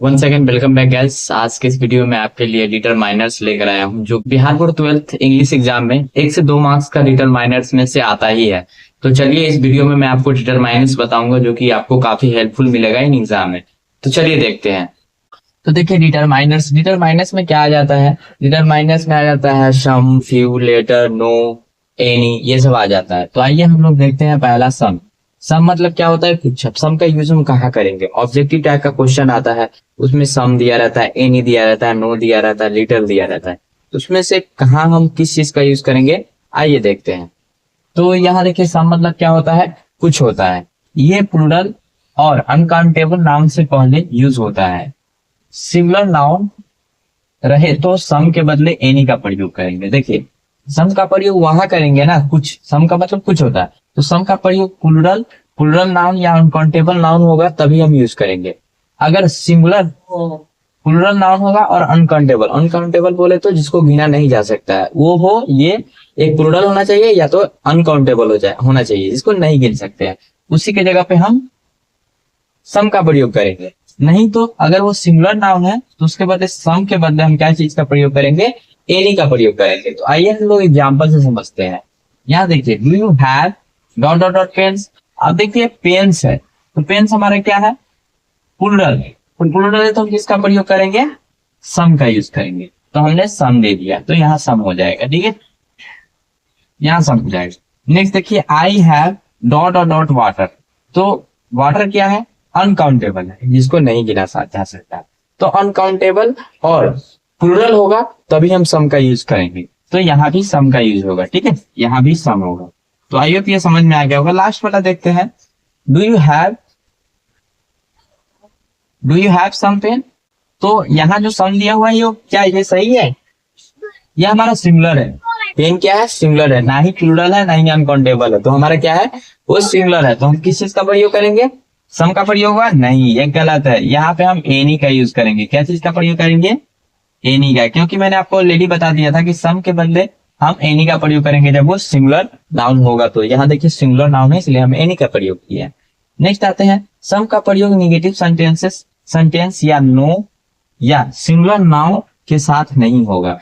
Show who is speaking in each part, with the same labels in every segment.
Speaker 1: One second, welcome back guys. आज के इस वीडियो में आपके लिए डिटरमाइनर्स लेकर आया हूं, जो Bihar board 12th English exam में 1 से 2 मार्क्स का डिटरमाइनर्स में से आता ही है। तो चलिए इस वीडियो में मैं आपको डिटरमाइनर्स बताऊंगा, जो कि आपको काफी हेल्पफुल मिलेगा इन एग्जाम में। तो चलिए देखते हैं। तो देखिए डिटरमाइनर्स डिटरमाइनर्स में क्या आ जाता है। डिटरमाइनर्स में आ जाता है सम, फ्यू, लेटर, नो, एनी, ये सब आ जाता है। तो आइए हम लोग देखते हैं पहला सम। सम मतलब क्या होता है? कुछ। अब सम का यूज हम कहाँ करेंगे? ऑब्जेक्टिव टाइप का क्वेश्चन आता है, उसमें सम दिया रहता है, एनी दिया रहता है, नो दिया रहता है, लिटिल दिया रहता है। तो उसमें से कहाँ हम किस चीज का यूज करेंगे, आइए देखते हैं। तो यहाँ देखिए सम मतलब क्या होता है? कुछ होता है। ये प्लूरल और अनकाउंटेबल नाउन से पहले यूज होता है। सिंगुलर नाउन रहे तो सम के बदले एनी का प्रयोग करेंगे। देखिए सम का प्रयोग वहां करेंगे ना, कुछ। सम का मतलब कुछ होता है, तो सम का प्रयोग प्लूरल प्लूरल नाउन या अनकाउंटेबल नाउन होगा तभी हम यूज करेंगे। अगर सिंगुलर प्लूरल नाउन होगा और अनकाउंटेबल अनकाउंटेबल बोले तो जिसको गिना नहीं जा सकता है वो हो, ये एक प्लूरल होना चाहिए या तो अनकाउंटेबल होना चाहिए, जिसको नहीं गिन सकते हैं। उसी के जगह पे हम सम का प्रयोग करेंगे। नहीं तो अगर वो सिंगुलर नाउन है तो उसके बदले सम के बदले हम क्या चीज का प्रयोग करेंगे? एनी का प्रयोग करेंगे। तो आइए हम लोग एग्जाम्पल से समझते हैं। यहाँ देखिए, do you have dot dot dot pens. अब देखिए पेन्स है, तो पेन्स हमारा क्या है? प्लूरल है। प्लूरल है तो हम किसका प्रयोग करेंगे? सम का यूज करेंगे। तो हमने सम दे दिया, तो यहाँ सम हो जाएगा। ठीक है, यहाँ सम हो जाएगा। नेक्स्ट देखिए, I have dot dot dot water. तो वाटर क्या है? अनकाउंटेबल है, जिसको नहीं गिना जा सकता। तो अनकाउंटेबल और प्लूरल होगा तभी हम सम का यूज करेंगे। तो यहाँ भी सम का यूज होगा। ठीक है, यहाँ भी सम होगा। तो आई होप ये समझ में आ गया होगा। लास्ट वाला देखते हैं, do you have some pen. तो यहाँ जो सम दिया हुआ है ये क्या, ये सही है? ये हमारा सिंगुलर है। पेन क्या है? सिंगुलर है, ना ही प्लूरल है ना ही अनकाउंटेबल है। तो हमारा क्या है? वो सिंगुलर है। तो हम किस चीज का प्रयोग करेंगे? सम का प्रयोग हुआ? नहीं, ये गलत है। यहाँ पे हम एनी का यूज करेंगे। क्या चीज का प्रयोग करेंगे? एनी का। क्योंकि मैंने आपको ऑलरेडी बता दिया था कि सम के बदले हम एनी का प्रयोग करेंगे जब वो सिंगुलर नाउन होगा। तो यहाँ देखिए सिंगुलर नाउन है, इसलिए हम एनी का प्रयोग किया है। नेक्स्ट आते हैं, सम का प्रयोग निगेटिव सेंटेंस या नो या सिंगुलर नाउन के साथ नहीं होगा,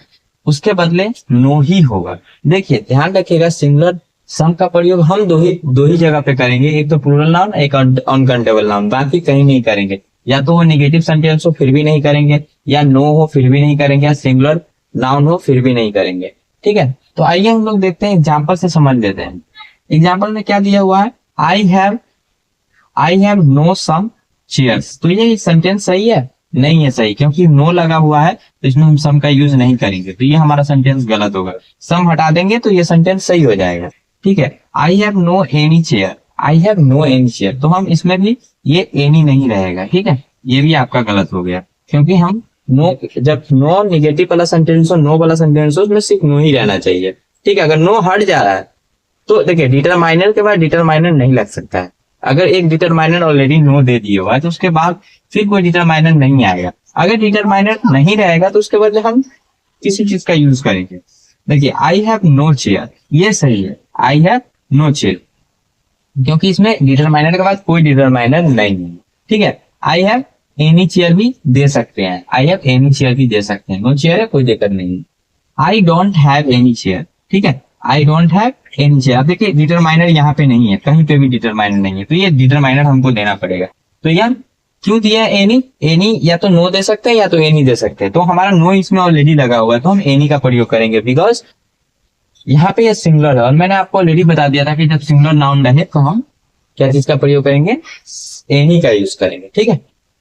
Speaker 1: उसके बदले नो ही होगा। देखिए ध्यान रखिएगा, सिंगुलर सम का प्रयोग हम दो ही जगह पे करेंगे, एक तो प्लूरल नाउन, एक अनकाउंटेबल नाउन, बाकी कहीं नहीं करेंगे। या तो वो निगेटिव सेंटेंस हो फिर भी नहीं करेंगे, या नो हो फिर भी नहीं करेंगे, या सिंगुलर नाउन हो फिर भी नहीं करेंगे। ठीक है, तो आइए हम लोग देखते हैं, एग्जाम्पल से समझ लेते हैं। एग्जाम्पल में क्या दिया हुआ है? I have no some chairs. तो ये सेंटेंस सही है? नहीं है सही, क्योंकि नो लगा हुआ है तो इसमें हम सम का यूज नहीं करेंगे। तो ये हमारा सेंटेंस गलत होगा। सम हटा देंगे तो ये सेंटेंस सही हो जाएगा। ठीक है, I have no any chair. I have no any chair, तो हम इसमें भी ये एनी नहीं रहेगा। ठीक है, ये भी आपका गलत हो गया, क्योंकि हम नो, जब नो निगेटिव वाला सेंटेंस हो, नो वाला सेंटेंस हो, उसमें सिर्फ नो ही रहना चाहिए। ठीक है, अगर नो हट जा रहा है तो देखिए डिटरमाइनर के बाद डिटरमाइनर नहीं लग सकता है। अगर एक डिटरमाइनर ऑलरेडी नो दे दिया हुआ है तो उसके बाद फिर कोई डिटरमाइनर नहीं आएगा। अगर डिटरमाइनर नहीं रहेगा तो उसके बदले हम किसी चीज का यूज करेंगे। देखिए आई हैव नो चेयर, ये सही है, आई हैव नो चेयर, क्योंकि इसमें डिटरमाइनर के बाद कोई डिटरमाइनर नहीं है। ठीक है, आई हैव एनी चेयर भी दे सकते हैं, आई हैव एनी चेयर भी दे सकते हैं, नो चेयर है कोई दिक्कत नहीं। I don't have any chair. ठीक है, I don't have any chair. देखिए डिटरमाइनर यहाँ पे नहीं है, कहीं पे भी डिटरमाइनर नहीं है, तो ये डिटरमाइनर हमको देना पड़ेगा। तो यार क्यों दिया है एनी? एनी या तो नो दे सकते हैं या तो एनी दे सकते हैं। तो हमारा नो इसमें ऑलरेडी लगा हुआ है, तो हम एनी का प्रयोग करेंगे, बिकॉज यहाँ पे ये सिंगुलर है। और मैंने आपको ऑलरेडी बता दिया था कि जब सिंगुलर नाउन रहे तो हम क्या चीज का प्रयोग करेंगे? एनी का यूज करेंगे। ठीक है,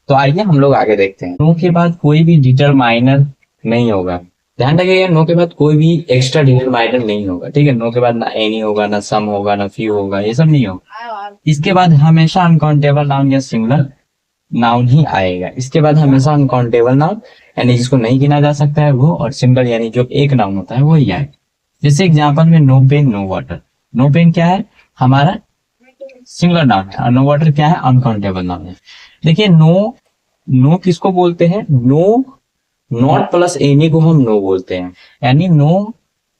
Speaker 1: तो आइए हम लोग आगे देखते हैं। नो के बाद कोई भी डिटरमाइनर नहीं होगा। ध्यान रखिएगा, नो के बाद कोई भी एक्स्ट्रा डिटरमाइनर नहीं होगा। ठीक है, नो के बाद ना एनी होगा, ना सम होगा, ना फ्यू होगा, ये सब नहीं होगा। इसके बाद हमेशा अनकाउंटेबल नाउन या सिंगुलर नाउन ही आएगा। इसके बाद हमेशा अनकाउंटेबल नाउन यानी जिसको नहीं गिना जा सकता है वो, और सिंगल यानी जो एक नाउन होता है वो ही आएगा। जैसे एग्जाम्पल में no pen no water. No pen क्या है? हमारा सिंगुलर नाउन है, और नो वाटर क्या है? अनकाउंटेबल नाउन है। देखिए नो किसको बोलते हैं? नो नॉट प्लस एनी को हम नो बोलते हैं। यानी नो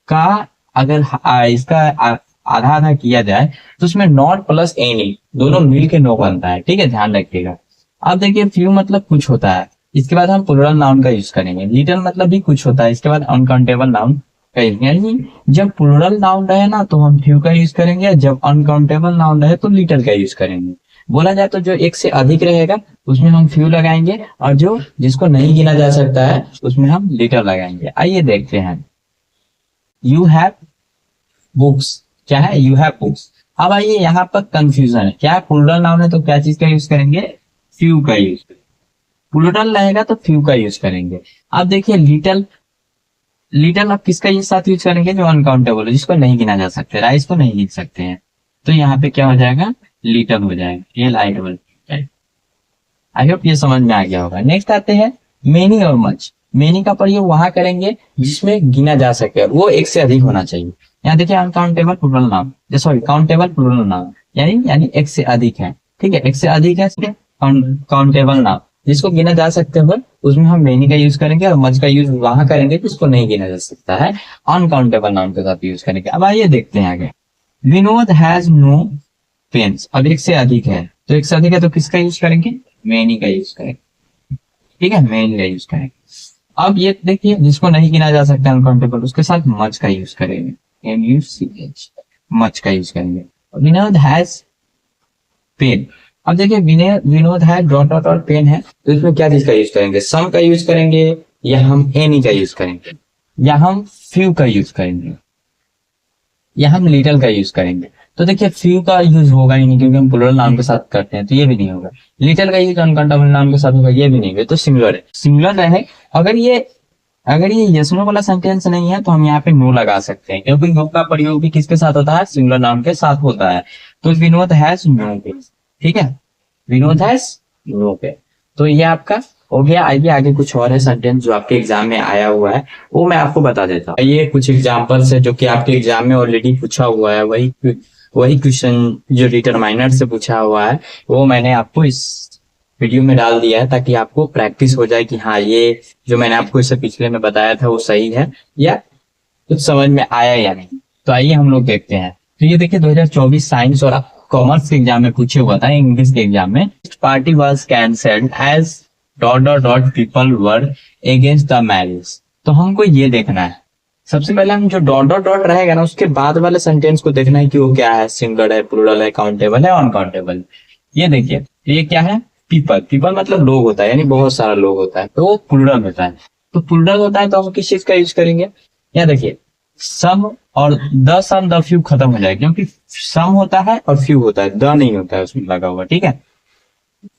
Speaker 1: का अगर इसका आधा आधा किया जाए तो उसमें नॉट प्लस एनी दोनों मिल के नो बनता है। ठीक है, ध्यान रखिएगा। अब देखिए फ्यू मतलब कुछ होता है, इसके बाद हम प्लूरल नाउन का यूज करेंगे। लिटिल मतलब भी कुछ होता है, इसके बाद अनकाउंटेबल नाउन का यूज, यानी जब प्लूरल नाउन रहे ना तो हम फ्यू का यूज करेंगे, जब अनकाउंटेबल नाउन रहे तो लिटिल का यूज करेंगे। बोला जाए तो जो एक से अधिक रहेगा उसमें हम फ्यू लगाएंगे, और जो जिसको नहीं गिना जा सकता है उसमें हम लिटिल लगाएंगे। आइए देखते हैं। यू हैव बुक्स, क्या है? You have books. अब आइए यहाँ पर कंफ्यूजन है, क्या प्लूरल नाउन है तो क्या चीज का यूज करेंगे? फ्यू का यूज। प्लूरल रहेगा तो फ्यू का यूज करेंगे। अब देखिए लिटिल, लिटिल आप किसका ये साथ यूज करेंगे? जो अनकाउंटेबल है, जिसको नहीं गिना जा सकते, राइस को नहीं गिन सकते हैं, तो यहाँ पे क्या हो जाएगा? लिटिल हो जाएगा, ये लाइट। आई होप ये समझ में आ गया होगा। नेक्स्ट आते हैं मेनी और मच। मेनी का प्रयोग वहां करेंगे जिसमें गिना जा सके, वो एक से अधिक होना चाहिए। यहाँ देखिए uncountable plural noun, sorry countable plural noun, यानी एक से अधिक है, ठीक है, एक से अधिक है काउंटेबल नाउन, जिसको गिना जा सकते हो उसमें हम मेनी का यूज करेंगे, और मच का यूज वहां करेंगे जिसको नहीं गिना जा सकता है, अनकाउंटेबल नाउन के साथ यूज करेंगे। अब आइए देखते हैं आगे। Vinod has no pens. अब एक से अधिक है, तो एक से अधिक है तो किसका यूज करेंगे? मेनी का यूज करेंगे, ठीक है, मेनी का यूज करेंगे। अब ये देखिए जिसको नहीं गिना जा सकता अनकाउंटेबल, उसके साथ मच का यूज करेंगे, MUCH, मच का यूज करेंगे। Vinod has pen. अब देखिए विनोद है डॉट डॉट और पेन है, तो इसमें क्या चीज का यूज करेंगे? सम का यूज करेंगे, या हम एनी का यूज करेंगे, या हम फ्यू का यूज करेंगे, या हम लिटिल का यूज करेंगे। तो देखिए फ्यू का यूज होगा ही नहीं, क्योंकि हम प्लूरल नाउन के साथ करते हैं, तो ये भी नहीं होगा। लिटिल का यूज अनकाउंटेबल नाउन के साथ होगा, ये भी नहीं होगा। तो सिंगुलर है, सिंगुलर रहे। अगर ये यस नो वाला सेंटेंस नहीं है तो हम यहाँ पे नो लगा सकते हैं, क्योंकि नो का प्रयोग भी किसके साथ होता है? सिंगुलर नाउन के साथ होता है। तो विनोद हैज नो पे, ठीक है, विनोद हैज नो पे। तो ये आपका हो गया। आइए आगे कुछ और है सेंटेंस जो आपके एग्जाम में आया हुआ है, वो मैं आपको बता देता हूँ। ये कुछ एग्जाम्पल्स है जो कि आपके एग्जाम में ऑलरेडी पूछा हुआ है, वही क्वेश्चन जो डिटरमाइनर से पूछा हुआ है वो मैंने आपको इस वीडियो में डाल दिया है, ताकि आपको प्रैक्टिस हो जाए कि हाँ ये जो मैंने आपको इससे पिछले में बताया था वो सही है या कुछ समझ में आया या नहीं। तो आइए हम लोग देखते हैं। तो ये देखिए 2024 साइंस और कॉमर्स के एग्जाम में पूछे हुआ था, इंग्लिश के एग्जाम में। Party was cancelled as dot dot dot people were against the marriage. तो हमको ये देखना है, सबसे पहले हम जो डॉट डॉट डॉट रहेगा ना उसके बाद वाले सेंटेंस को देखना है कि वो क्या है, सिंगुलर है, प्लूरल है, काउंटेबल है, अनकाउंटेबल। ये देखिए ये क्या है? पीपल। पीपल मतलब लोग होता है, यानी बहुत सारा लोग होता है, तो वो प्लूरल होता है। तो प्लूरल होता है तो हम किस चीज का यूज करेंगे? यहाँ देखिए सम और द सम द फ्यू खत्म हो जाएगा, क्योंकि सम होता है और फ्यू होता है, द नहीं होता है उसमें लगा हुआ, ठीक है।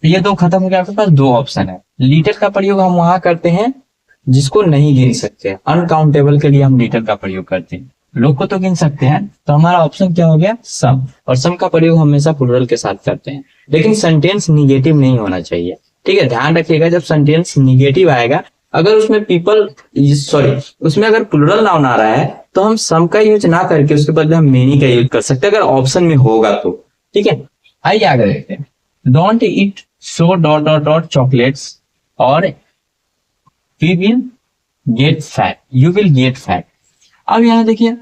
Speaker 1: ये दो खत्म हो गया, आपके पास दो ऑप्शन है। लिटिल का प्रयोग हम वहां करते हैं जिसको नहीं गिन सकते, अनकाउंटेबल के लिए हम लिटिल का प्रयोग करते हैं, लोग को तो गिन सकते हैं। तो हमारा ऑप्शन क्या हो गया? सम। और सम का प्रयोग हमेशा प्लूरल के साथ करते हैं, लेकिन सेंटेंस निगेटिव नहीं होना चाहिए, ठीक है, ध्यान रखिएगा। जब सेंटेंस निगेटिव आएगा, अगर उसमें उसमें अगर प्लूरल नाउन आ रहा है तो हम सम का यूज ना करके उसके बदले हम मेनी का यूज कर सकते हैं, अगर ऑप्शन में होगा तो, ठीक है। आइए आगे देखते हैं। Don't eat so dot dot dot chocolates और we will get fat, you will get fat. अब यहाँ देखिए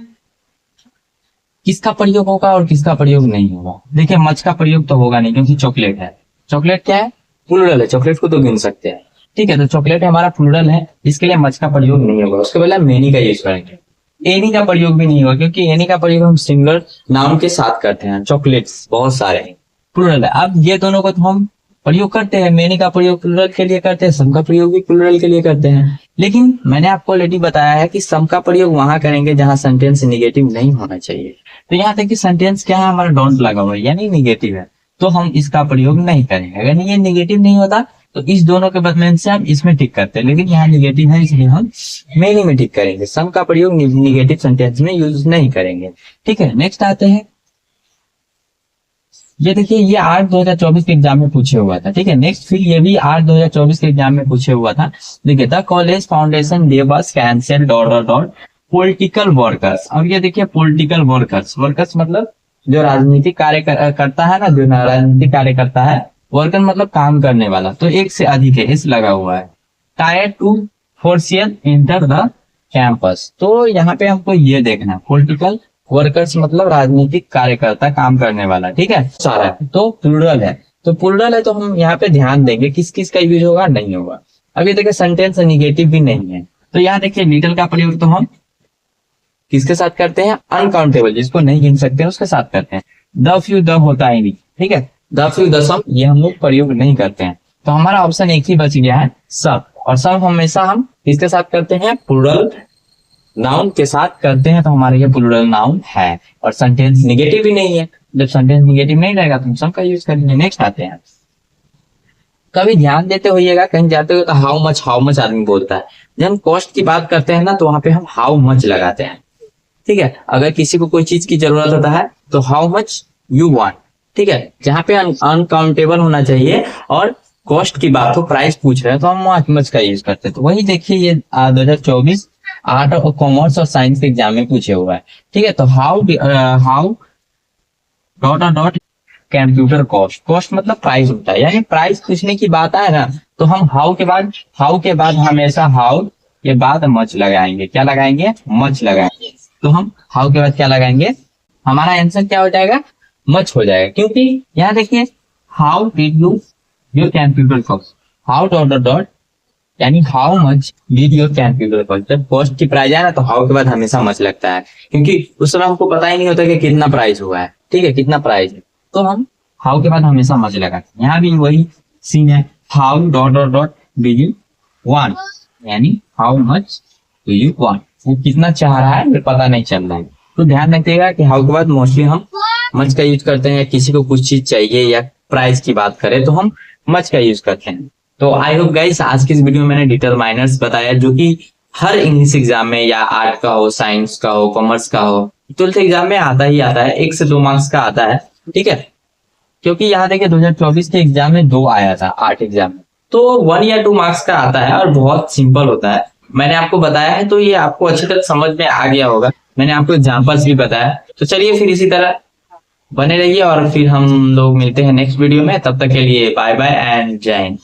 Speaker 1: किसका प्रयोग होगा और किसका प्रयोग नहीं होगा। देखिए मच का प्रयोग तो होगा नहीं, क्योंकि चॉकलेट है। चॉकलेट क्या है? प्लूरल है, चॉकलेट को तो गिन सकते हैं, ठीक है। तो चॉकलेट हमारा प्लूरल है, इसके लिए मच का प्रयोग नहीं होगा, उसके बदले मेनी का यूज करेंगे। एनी का प्रयोग भी नहीं होगा, क्योंकि एनी का प्रयोग हम सिंगुलर नाउन के साथ करते हैं, चॉकलेट्स बहुत सारे हैं, प्लूरल है। अब ये दोनों को तो हम प्रयोग करते हैं, मेनी का प्रयोग प्लूरल के लिए करते हैं, सम का प्रयोग भी प्लूरल के लिए करते हैं। लेकिन मैंने आपको ऑलरेडी बताया है कि सम का प्रयोग वहां करेंगे जहां सेंटेंस निगेटिव नहीं होना चाहिए। तो यहाँ तक कि सेंटेंस क्या है? हमारा डोंट लगा हुआ है, यानी निगेटिव है, तो हम इसका प्रयोग नहीं करेंगे। अगर ये निगेटिव नहीं होता तो इस दोनों के बदले से हम इसमें टिक करते हैं, लेकिन यहाँ निगेटिव है इसलिए हम मेनी में टिक करेंगे, सम का प्रयोग निगेटिव सेंटेंस में यूज नहीं करेंगे, ठीक है। नेक्स्ट आते हैं। ये देखिए ये 8/2024 के एग्जाम में पूछे हुआ था, ठीक है। नेक्स्ट फिर ये भी 8/2024 के एग्जाम में पूछे हुआ था। देखिए the college foundation day was cancel dot dot dot political workers. अब ये देखिए पॉलिटिकल वर्कर्स मतलब जो राजनीतिक कार्य करता है ना, जो राजनीतिक कार्य करता है, वर्कर मतलब काम करने वाला, तो एक से अधिक है, इस लगा हुआ है। टायर टू फोर्सियल इंटर द कैंपस। तो यहाँ पे हमको ये देखना, पॉलिटिकल वर्कर्स मतलब राजनीतिक कार्यकर्ता, काम करने वाला, ठीक है, सारा। तो प्लूरल है, तो प्लूरल है तो हम यहाँ पे ध्यान देंगे किस किस का यूज होगा, नहीं होगा। अभी देखिए सेंटेंस निगेटिव भी नहीं है, तो यहाँ देखिए लिटिल का प्रयोग तो हम किसके साथ करते हैं, अनकाउंटेबल जिसको नहीं गिन सकते हैं उसके साथ करते हैं। द फ्यू, द होता ही नहीं, ठीक है, द फ्यू द सम ये हम लोग प्रयोग नहीं करते हैं। तो हमारा ऑप्शन एक ही बच गया है, सब। और सब हमेशा हम किसके साथ करते हैं, प्लूरल नाउन के साथ करते हैं, तो हमारे ये प्लूरल नाउन है। और सेंटेंस निगेटिव भी नहीं है, जब सेंटेंस निगेटिव नहीं रहेगा तो हम सब का यूज करेंगे। नेक्स्ट आते हैं, कभी ध्यान देते होइएगा, कहीं जाते हो तो हाउ मच आदमी बोलता है। जब हम कॉस्ट की बात करते हैं ना तो वहां पे हम हाउ मच लगाते हैं, ठीक है। अगर किसी को कोई चीज की जरूरत होता है तो हाउ मच यू वांट, ठीक है। जहाँ पे अनकाउंटेबल होना चाहिए और कॉस्ट की बात हो, प्राइस पूछ रहे हैं तो हम हाउ मच का यूज करते हैं। तो वही देखिए ये 2024 आर्ट और कॉमर्स और साइंस के एग्जाम में पूछे हुआ है, ठीक है। तो how dot computer cost, cost मतलब प्राइस होता है, यानी प्राइस पूछने की बात आए ना तो हम हाउ के बाद हमेशा हाउ के बाद मच लगाएंगे। क्या लगाएंगे, मच लगाएंगे। तो हम हाउ के बाद क्या लगाएंगे, हमारा आंसर क्या हो जाएगा, मच हो जाएगा। क्योंकि यहाँ देखिए how did you your computer cost, how dot यानी how much did your computer cost. जब कॉस्ट की प्राइस आए ना तो हाउ के बाद हमेशा मच लगता है, क्योंकि उस समय हमको पता ही नहीं होता कि कितना प्राइस हुआ है, ठीक है, कितना प्राइस है। तो हम हाउ के बाद हमेशा मच लगाते हैं। यहाँ भी वही सीन है, how dot do you want, यानी how much do you want, वो कितना चाह रहा है ये पता नहीं चल रहा है। तो ध्यान रखिएगा कि हाउ के बाद मोस्टली हम मच का यूज करते हैं। किसी को कुछ चीज चाहिए या प्राइस की बात करें तो हम मच का यूज करते हैं। तो आई होप गाइस आज की इस वीडियो में मैंने डिटरमाइनर्स बताया जो कि हर इंग्लिश एग्जाम में या आर्ट का हो, साइंस का हो, कॉमर्स का हो, 12th एग्जाम में आता ही आता है, 1 से 2 मार्क्स का आता है, ठीक है। क्योंकि यहाँ देखिए 2024 के एग्जाम में 2 आया था आर्ट एग्जाम में, तो 1 या 2 मार्क्स का आता है और बहुत सिंपल होता है। मैंने आपको बताया है तो ये आपको अच्छी तरह समझ में आ गया होगा। मैंने आपको एग्जाम्पल्स भी बताया। तो चलिए फिर इसी तरह बने रहिए और फिर हम लोग मिलते हैं नेक्स्ट वीडियो में। तब तक के लिए बाय बाय एंड जय हिंद।